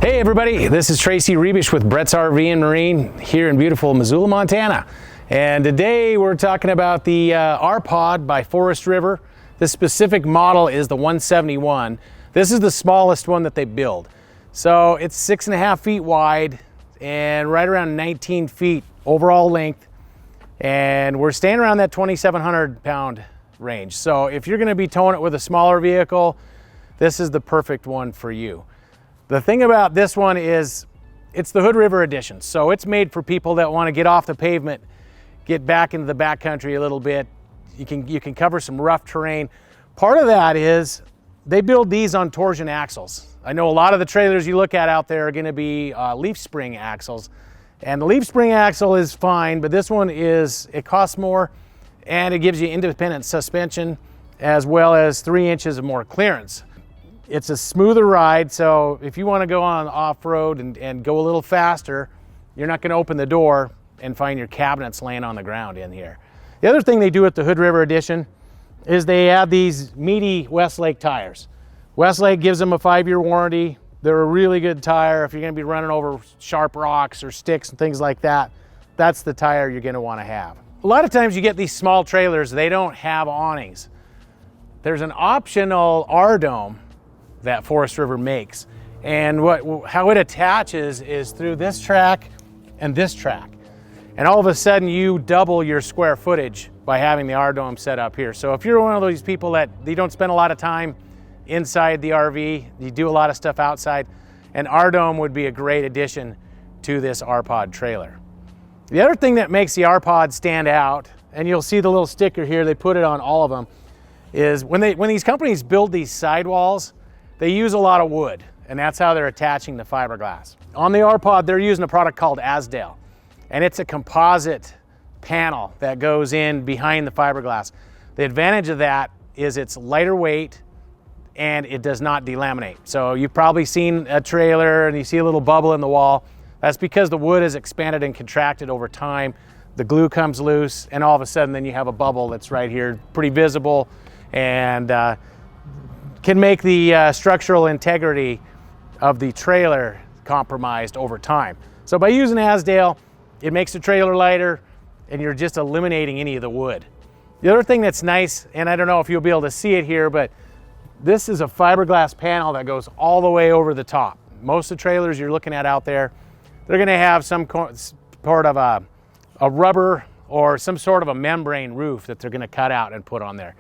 Hey everybody, this is Tracy Rebish with Bretz RV and Marine here in beautiful Missoula, Montana. And today we're talking about the R-Pod by Forest River. This specific model is the 171. This is the smallest one that they build. So it's 6.5 feet wide and right around 19 feet overall length. And we're staying around that 2,700 pound range. So if you're gonna be towing it with a smaller vehicle, this is the perfect one for you. The thing about this one is it's the Hood River edition. So it's made for people that want to get off the pavement, get back into the backcountry a little bit. You can cover some rough terrain. Part of that is they build these on torsion axles. I know a lot of the trailers you look at out there are going to be leaf spring axles. And the leaf spring axle is fine, but this one it costs more and it gives you independent suspension as well as 3 inches of more clearance. It's a smoother ride, so if you want to go on off-road and go a little faster, you're not going to open the door and find your cabinets laying on the ground in here. The other thing they do with the Hood River Edition is they add these meaty Westlake tires. Westlake gives them a 5-year warranty. They're a really good tire if you're going to be running over sharp rocks or sticks and things like that. That's the tire you're going to want to have. A lot of times you get these small trailers, they don't have awnings. There's an optional R-dome that Forest River makes. And how it attaches is through this track and this track. And all of a sudden you double your square footage by having the R-dome set up here. So if you're one of those people that you don't spend a lot of time inside the RV, you do a lot of stuff outside, an R-dome would be a great addition to this R-Pod trailer. The other thing that makes the R-Pod stand out, and you'll see the little sticker here, they put it on all of them, is when these companies build these sidewalls, they use a lot of wood, and that's how they're attaching the fiberglass. On the R-Pod, they're using a product called Azdel, and it's a composite panel that goes in behind the fiberglass. The advantage of that is it's lighter weight and it does not delaminate. So you've probably seen a trailer and you see a little bubble in the wall. That's because the wood has expanded and contracted over time. The glue comes loose, and all of a sudden then you have a bubble that's right here, pretty visible, and can make the structural integrity of the trailer compromised over time. So by using Azdel, it makes the trailer lighter and you're just eliminating any of the wood. The other thing that's nice, and I don't know if you'll be able to see it here, but this is a fiberglass panel that goes all the way over the top. Most of the trailers you're looking at out there, they're gonna have some part of a rubber or some sort of a membrane roof that they're gonna cut out and put on there.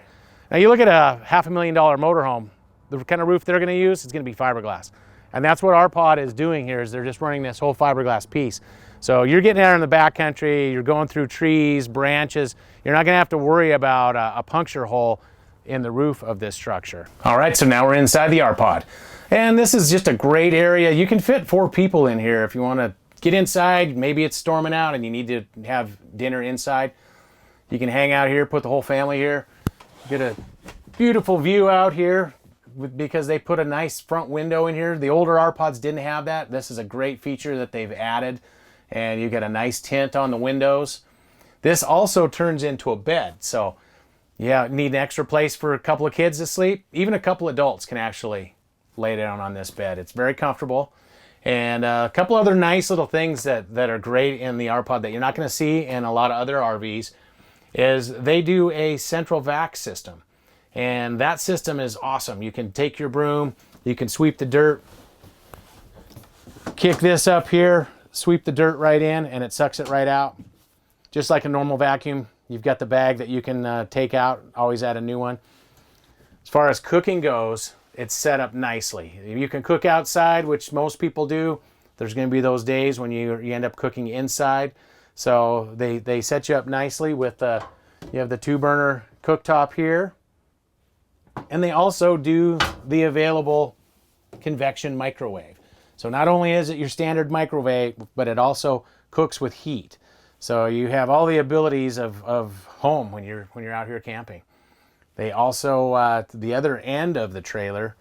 Now you look at a $500,000 motorhome, the kind of roof they're going to use is going to be fiberglass. And that's what our pod is doing here, is they're just running this whole fiberglass piece. So you're getting out in the backcountry, you're going through trees, branches, you're not going to have to worry about a puncture hole in the roof of this structure. All right, so now we're inside the R-Pod. And this is just a great area. You can fit 4 people in here if you want to get inside. Maybe it's storming out and you need to have dinner inside. You can hang out here, put the whole family here. Get a beautiful view out here, because they put a nice front window in here. The older R-Pods didn't have that. This is a great feature that they've added, and you get a nice tint on the windows. This also turns into a bed, so yeah, need an extra place for a couple of kids to sleep. Even a couple adults can actually lay down on this bed. It's very comfortable. And a couple other nice little things that are great in the R-Pod that you're not going to see in a lot of other RVs is they do a central vac system. And that system is awesome. You can take your broom, you can sweep the dirt, kick this up here, sweep the dirt right in, and it sucks it right out. Just like a normal vacuum, you've got the bag that you can take out, always add a new one. As far as cooking goes, it's set up nicely. You can cook outside, which most people do. There's going to be those days when you end up cooking inside. So they set you up nicely with you have the 2-burner cooktop here. And they also do the available convection microwave. So not only is it your standard microwave, but it also cooks with heat. So you have all the abilities of home when you're out here camping. They also, the other end of the trailer,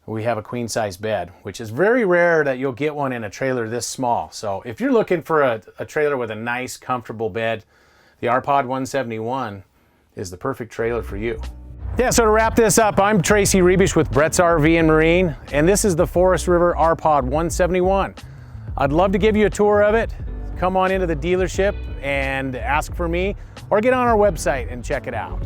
we have a queen size bed, which is very rare that you'll get one in a trailer this small. So if you're looking for a trailer with a nice, comfortable bed, the R-Pod 171 is the perfect trailer for you. Yeah, so to wrap this up, I'm Tracy Rebish with Bretz RV and Marine, and this is the Forest River R-Pod 171. I'd love to give you a tour of it. Come on into the dealership and ask for me, or get on our website and check it out.